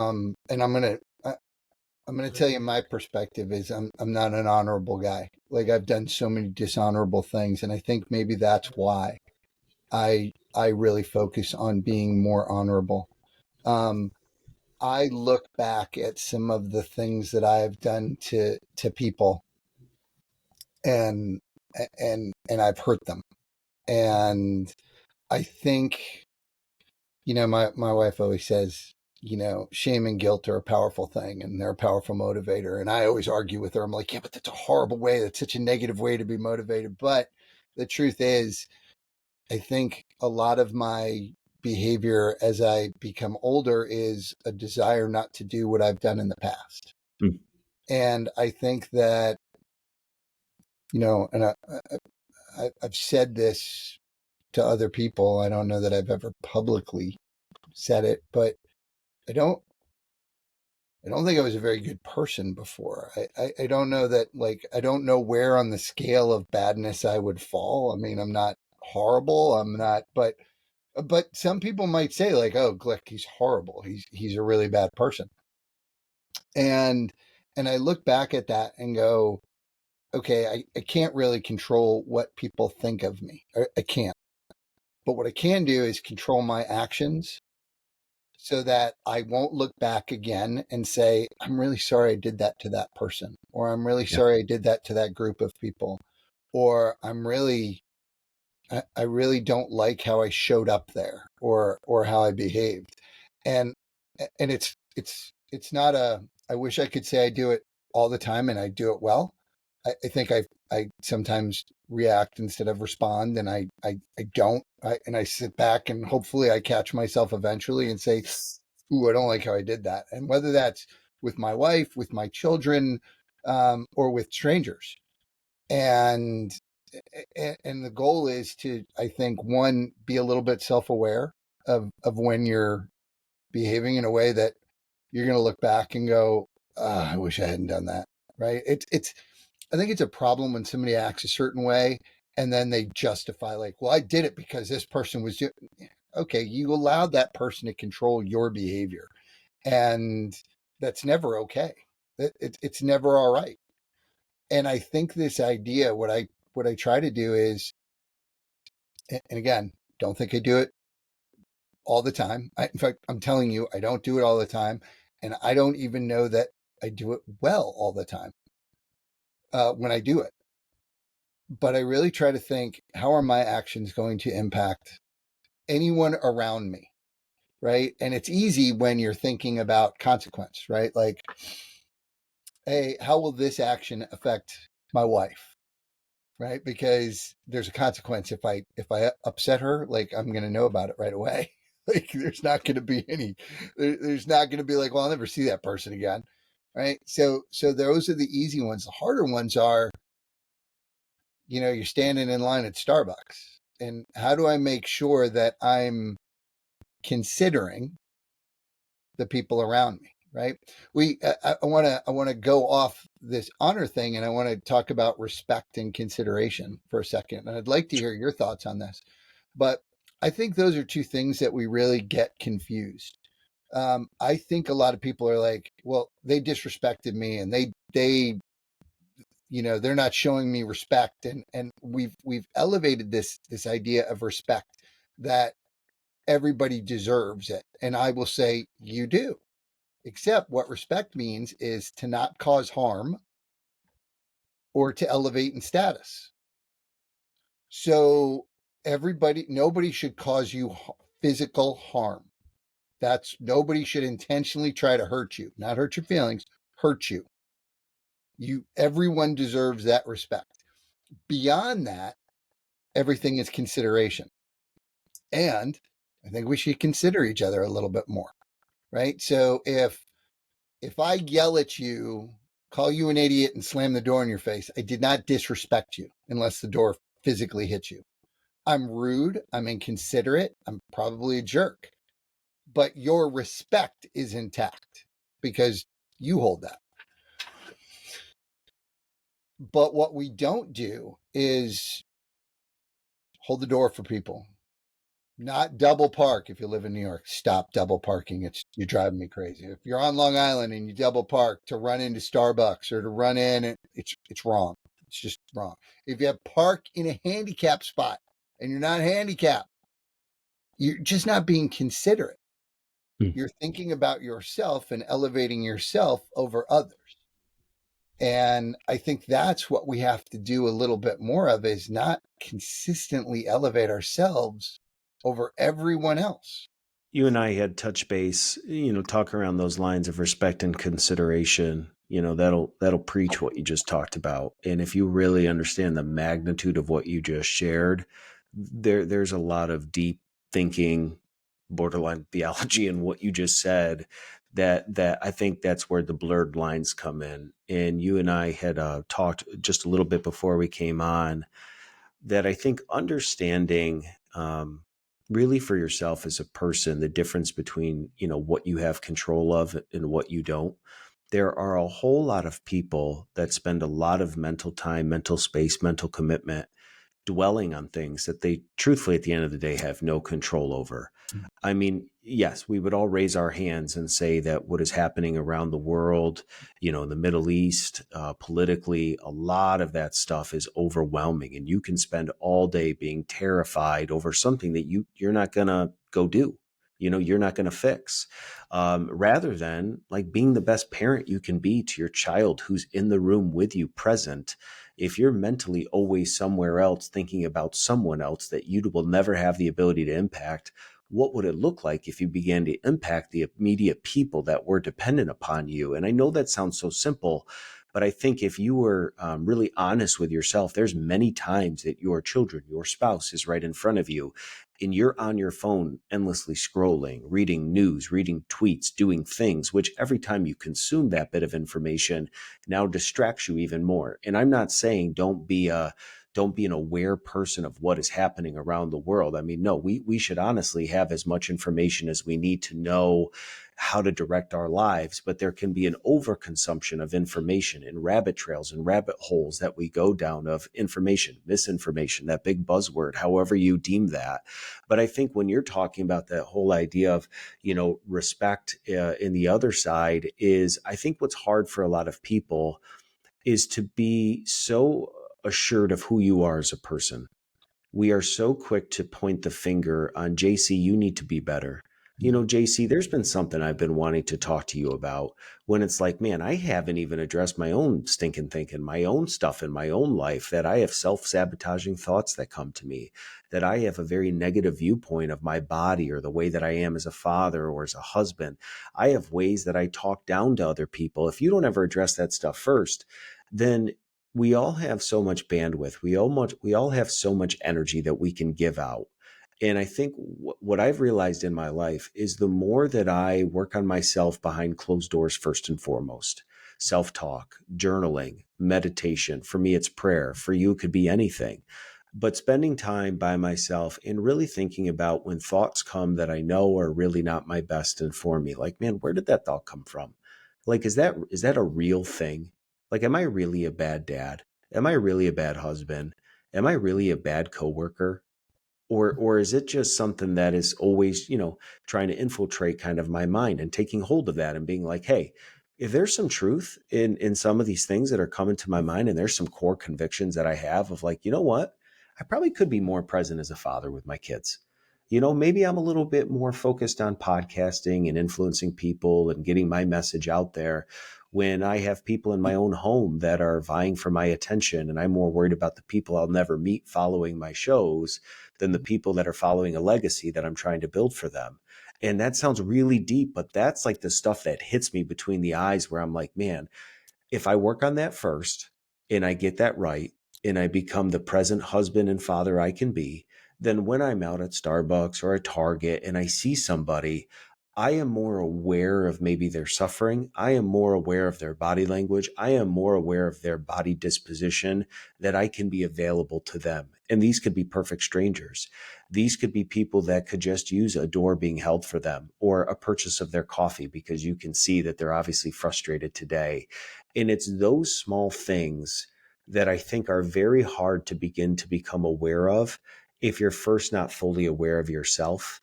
And I'm gonna tell you my perspective is I'm not an honorable guy. Like I've done so many dishonorable things, and I think maybe that's why I really focus on being more honorable. Um, I look back at some of the things that I have done to people, and and I've hurt them, and I think my wife always says, shame and guilt are a powerful thing and they're a powerful motivator. And I always argue with her. I'm like, yeah, but that's a horrible way. That's such a negative way to be motivated. But the truth is, I think a lot of my behavior as I become older is a desire not to do what I've done in the past. Mm. And I think that, and I've said this to other people. I don't know that I've ever publicly said it, but I don't I don't think I was a very good person before. I don't know that, like, I don't know where on the scale of badness I would fall. I mean, I'm not horrible. I'm not, but some people might say like, oh, Glick, he's horrible. He's a really bad person. And, and I look back at that and go, okay, I can't really control what people think of me. I can't, but what I can do is control my actions so that I won't look back again and say, I'm really sorry I did that to that person, or I'm really Yeah. sorry I did that to that group of people, or I really don't like how I showed up there or how I behaved. And, and it's not I wish I could say I do it all the time and I do it well. I think I sometimes react instead of respond, and I don't. And I sit back and hopefully I catch myself eventually and say, "Ooh, I don't like how I did that." And whether that's with my wife, with my children, or with strangers, and and the goal is to, I think, one, be a little bit self-aware of when you're behaving in a way that you're going to look back and go, I wish I hadn't done that. Right? It's I think it's a problem when somebody acts a certain way and then they justify, like, well, I did it because this person was doing. Okay, you allowed that person to control your behavior, and that's never okay. It's never all right. And I think this idea, what I try to do is, and again, don't think I do it all the time. In fact, I'm telling you, I don't do it all the time, and I don't even know that I do it well all the time when I do it. But I really try to think, how are my actions going to impact anyone around me, right? And it's easy when you're thinking about consequence, right? Like, hey, how will this action affect my wife? Right? Because there's a consequence if I upset her, like, I'm going to know about it right away. Like, there's not going to be there's not going to be like, well, I'll never see that person again. Right? So those are the easy ones. The harder ones are, you're standing in line at Starbucks, and how do I make sure that I'm considering the people around me? Right? I want to go off this honor thing, and I want to talk about respect and consideration for a second. And I'd like to hear your thoughts on this. But I think those are two things that we really get confused. I think a lot of people are like, well, they disrespected me, and they're not showing me respect, and we've elevated this idea of respect, that everybody deserves it. And I will say, you do. Except what respect means is to not cause harm or to elevate in status. So nobody should cause you physical harm. Nobody should intentionally try to hurt you, not hurt your feelings, hurt you. Everyone deserves that respect. Beyond that, everything is consideration. And I think we should consider each other a little bit more, right? So if I yell at you, call you an idiot, and slam the door in your face, I did not disrespect you unless the door physically hits you. I'm rude, I'm inconsiderate, I'm probably a jerk, but your respect is intact because you hold that. But what we don't do is hold the door for people, Not double park if you live in New York. Stop double parking. You're driving me crazy. If you're on Long Island and you double park to run into Starbucks or to run in, it's wrong. It's just wrong. If you have park in a handicap spot and you're not handicapped, you're just not being considerate. You're thinking about yourself and elevating yourself over others. And I think that's what we have to do a little bit more of, is not consistently elevate ourselves over everyone else. You and I had touch base, talk around those lines of respect and consideration. That'll preach what you just talked about. And if you really understand the magnitude of what you just shared, there's a lot of deep thinking, borderline theology in what you just said, that I think that's where the blurred lines come in. And you and I had talked just a little bit before we came on, that I think understanding really for yourself as a person, the difference between, what you have control of and what you don't. There are a whole lot of people that spend a lot of mental time, mental space, mental commitment dwelling on things that they truthfully at the end of the day have no control over. I mean, yes, we would all raise our hands and say that what is happening around the world, in the Middle East, politically, a lot of that stuff is overwhelming, and you can spend all day being terrified over something that you're not going to go do. You're not going to fix, rather than like being the best parent you can be to your child who's in the room with you present. If you're mentally always somewhere else thinking about someone else that you will never have the ability to impact, what would it look like if you began to impact the immediate people that were dependent upon you? And I know that sounds so simple, but I think if you were really honest with yourself, there's many times that your children, your spouse is right in front of you, and you're on your phone endlessly scrolling, reading news, reading tweets, doing things, which every time you consume that bit of information now distracts you even more. And I'm not saying don't be an aware person of what is happening around the world. I mean, no, we should honestly have as much information as we need to know how to direct our lives, but there can be an overconsumption of information and rabbit trails and rabbit holes that we go down of information, misinformation, that big buzzword, however you deem that. But I think when you're talking about that whole idea of, respect in the other side, is I think what's hard for a lot of people is to be so assured of who you are as a person. We are so quick to point the finger on JC, you need to be better. JC, there's been something I've been wanting to talk to you about, when it's like, man, I haven't even addressed my own stinking thinking, my own stuff in my own life, that I have self-sabotaging thoughts that come to me, that I have a very negative viewpoint of my body or the way that I am as a father or as a husband. I have ways that I talk down to other people. If you don't ever address that stuff first, then we all have so much bandwidth. We all have so much energy that we can give out. And I think what I've realized in my life is the more that I work on myself behind closed doors, first and foremost, self-talk, journaling, meditation. For me, it's prayer. For you, it could be anything. But spending time by myself and really thinking about when thoughts come that I know are really not my best and for me, like, man, where did that thought come from? Like, is that a real thing? Like, am I really a bad dad? Am I really a bad husband? Am I really a bad coworker? Or is it just something that is always, trying to infiltrate kind of my mind, and taking hold of that and being like, hey, if there's some truth in some of these things that are coming to my mind, and there's some core convictions that I have of like, you know what, I probably could be more present as a father with my kids. Maybe I'm a little bit more focused on podcasting and influencing people and getting my message out there, when I have people in my own home that are vying for my attention, and I'm more worried about the people I'll never meet following my shows than the people that are following a legacy that I'm trying to build for them. And that sounds really deep, but that's like the stuff that hits me between the eyes, where I'm like, man, if I work on that first and I get that right, and I become the present husband and father I can be, then when I'm out at Starbucks or at Target and I see somebody, I am more aware of maybe their suffering. I am more aware of their body language. I am more aware of their body disposition, that I can be available to them. And these could be perfect strangers. These could be people that could just use a door being held for them, or a purchase of their coffee, because you can see that they're obviously frustrated today. And it's those small things that I think are very hard to begin to become aware of. if you're first not fully aware of yourself,